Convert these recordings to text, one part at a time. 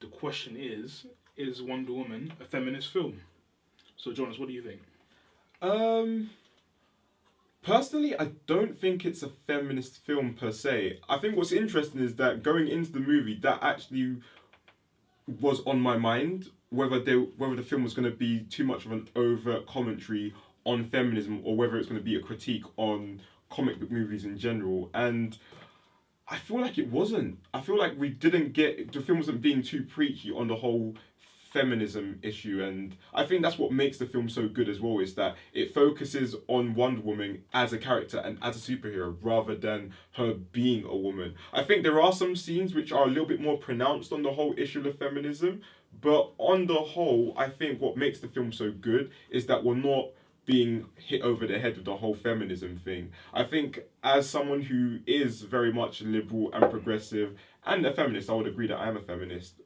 the question is Wonder Woman a feminist film? So, Jonas, what do you think? Um, Personally, I don't think it's a feminist film per se. I think what's interesting is that going into the movie, that actually was on my mind whether the film was going to be too much of an overt commentary on feminism or whether it's going to be a critique on comic book movies in general. And I feel like it wasn't. I feel like we didn't get the film wasn't being too preachy on the whole feminism issue, and I think that's what makes the film so good as well. Is that it focuses on Wonder Woman as a character and as a superhero rather than her being a woman. I think there are some scenes which are a little bit more pronounced on the whole issue of feminism, but on the whole, I think what makes the film so good is that we're not being hit over the head with the whole feminism thing. I think as someone who is very much liberal and progressive and a feminist, I would agree that I am a feminist.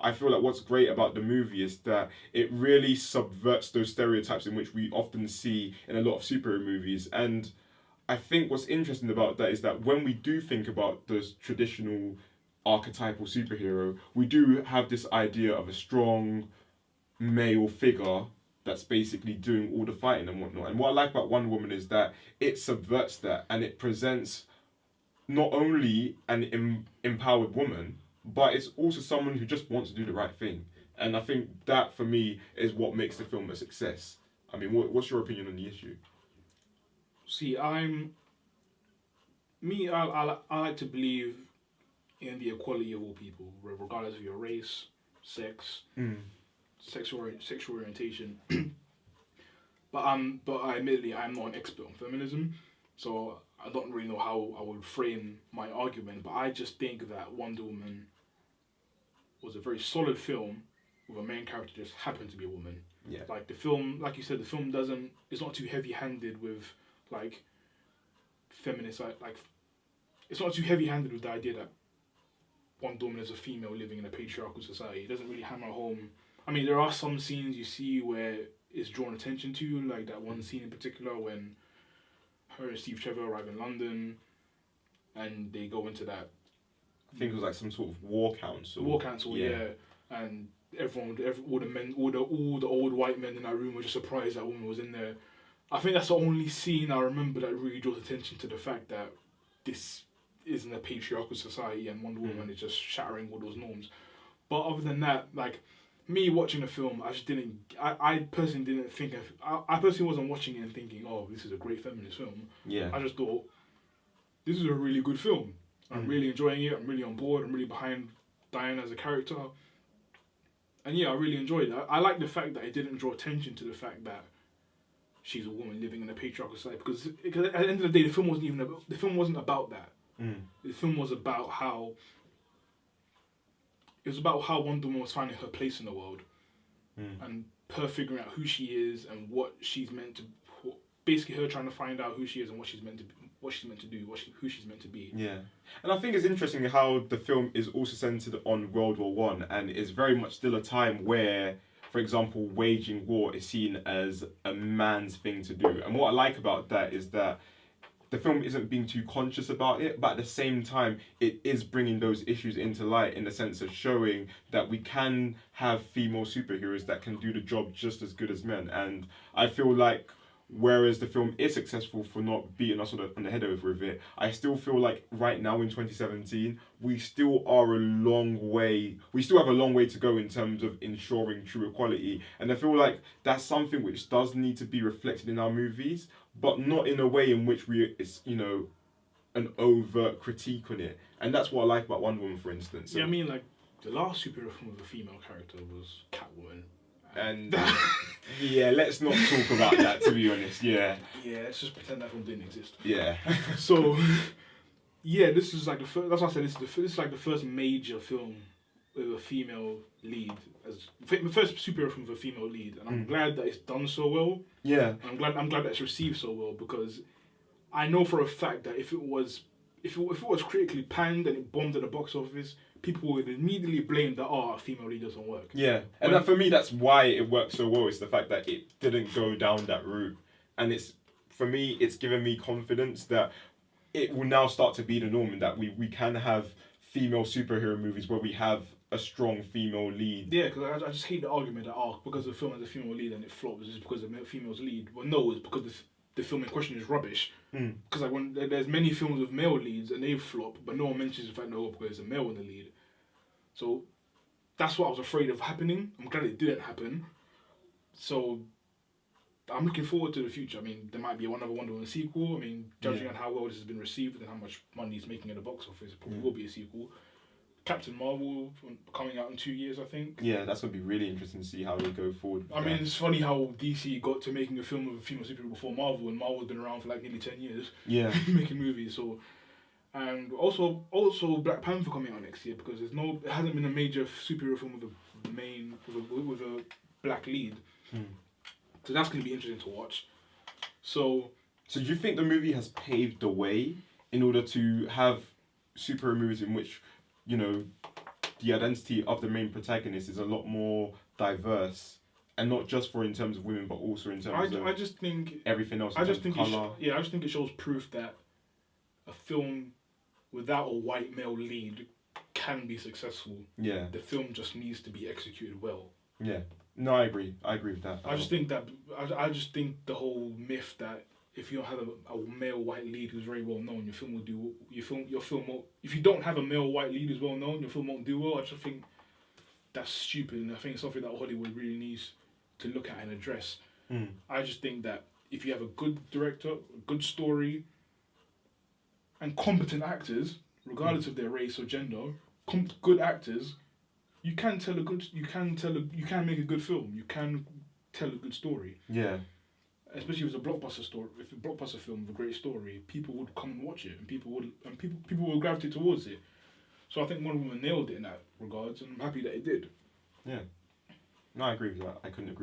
I feel like what's great about the movie is that it really subverts those stereotypes in which we often see in a lot of superhero movies. And I think what's interesting about that is that when we do think about those traditional archetypal superhero, we do have this idea of a strong male figure that's basically doing all the fighting and whatnot. And what I like about Wonder Woman is that it subverts that and it presents not only an empowered woman, but it's also someone who just wants to do the right thing. And I think that for me is what makes the film a success. I mean, what's your opinion on the issue? See, I like to believe in the equality of all people, regardless of your race, sex, sexual orientation. But I admittedly I'm not an expert on feminism, so I don't really know how I would frame my argument. But I just think that Wonder Woman was a very solid film with a main character just happened to be a woman. Yeah. Like the film, like you said, the film doesn't. It's not too heavy-handed with like feminist like. It's not too heavy-handed with the idea that Wonder Woman is a female living in a patriarchal society. It doesn't really hammer home. I mean, there are some scenes you see where it's drawn attention to, like that one scene in particular when her and Steve Trevor arrive in London, and they go into that. I think it was like some sort of war council. War council, yeah. And all the men, all the old white men in that room were just surprised that woman was in there. I think that's the only scene I remember that really draws attention to the fact that this isn't a patriarchal society and Wonder Woman is just shattering all those norms. But other than that, like me watching the film, I just didn't. I personally didn't think of. I personally wasn't watching it and thinking, oh, this is a great feminist film. Yeah. I just thought this is a really good film. I'm really enjoying it. I'm really on board. I'm really behind Diana as a character. And yeah, I really enjoyed it. I like the fact that it didn't draw attention to the fact that she's a woman living in a patriarchal society, because at the end of the day, the film wasn't about that. The film was about how Wonder Woman was finding her place in the world, and her figuring out who she is and what she's meant to. Basically, her trying to find out who she is and what she's meant to do, who she's meant to be. Yeah, and I think it's interesting how the film is also centered on World War One, and is very much still a time where, for example, waging war is seen as a man's thing to do. And what I like about that is that the film isn't being too conscious about it, but at the same time, it is bringing those issues into light in the sense of showing that we can have female superheroes that can do the job just as good as men. And I feel like whereas the film is successful for not beating us on the head over with it, I still feel like right now in 2017, we still have a long way to go in terms of ensuring true equality. And I feel like that's something which does need to be reflected in our movies, but not in a way in which it's an overt critique on it. And that's what I like about Wonder Woman, for instance. Yeah, I mean, like, the last superhero film with a female character was Catwoman. And yeah, let's not talk about that, to be honest. Yeah, let's just pretend that film didn't exist. Yeah. So, yeah, this is like the first. That's why I said this is like the first major film with a female lead, as the first superhero film with a female lead, and I'm glad that it's done so well. Yeah, I'm glad that it's received so well, because I know for a fact that if it was critically panned and it bombed at the box office, people would immediately blame that a female lead doesn't work. Yeah, and for me, that's why it worked so well. It's the fact that it didn't go down that route, and for me, it's given me confidence that it will now start to be the norm, and that we can have female superhero movies where we have a strong female lead. Yeah, because I just hate the argument that because the film has a female lead and it flops, it's because the female's lead. Well, no, it's because the film in question is rubbish. Because like when there's many films with male leads and they flop, but no one mentions the fact because there's a male in the lead. So that's what I was afraid of happening. I'm glad it didn't happen. So I'm looking forward to the future. I mean, there might be another Wonder Woman sequel. I mean, judging on how well this has been received and how much money it's making at the box office, it probably will be a sequel. Captain Marvel coming out in 2 years, I think. Yeah, that's gonna be really interesting to see how they go forward. I mean, it's funny how DC got to making a film with a female superhero before Marvel, and Marvel's been around for like nearly 10 years. Yeah. Making movies. So, and also Black Panther coming out next year because it hasn't been a major superhero film with a black lead. So that's gonna be interesting to watch. So do you think the movie has paved the way in order to have superhero movies in which, you know, the identity of the main protagonist is a lot more diverse, and not just in terms of women, but also in terms of I just think everything else. I just think color. I just think it shows proof that a film without a white male lead can be successful. Yeah. The film just needs to be executed well. Yeah. No, I agree. I agree with that. I just think the whole myth that if you don't have a male white lead who's very well known, your film won't. If you don't have a male white lead who's well known, your film won't do well. I just think that's stupid, and I think it's something that Hollywood really needs to look at and address. I just think that if you have a good director, a good story, and competent actors, regardless of their race or gender, good actors, you can make a good film. You can tell a good story. Yeah. Especially if it's a blockbuster story, if it's a blockbuster film with a great story, people would come and watch it, and people will gravitate towards it. So I think Wonder Woman nailed it in that regards, and I'm happy that it did. Yeah. No, I agree with that. I couldn't agree.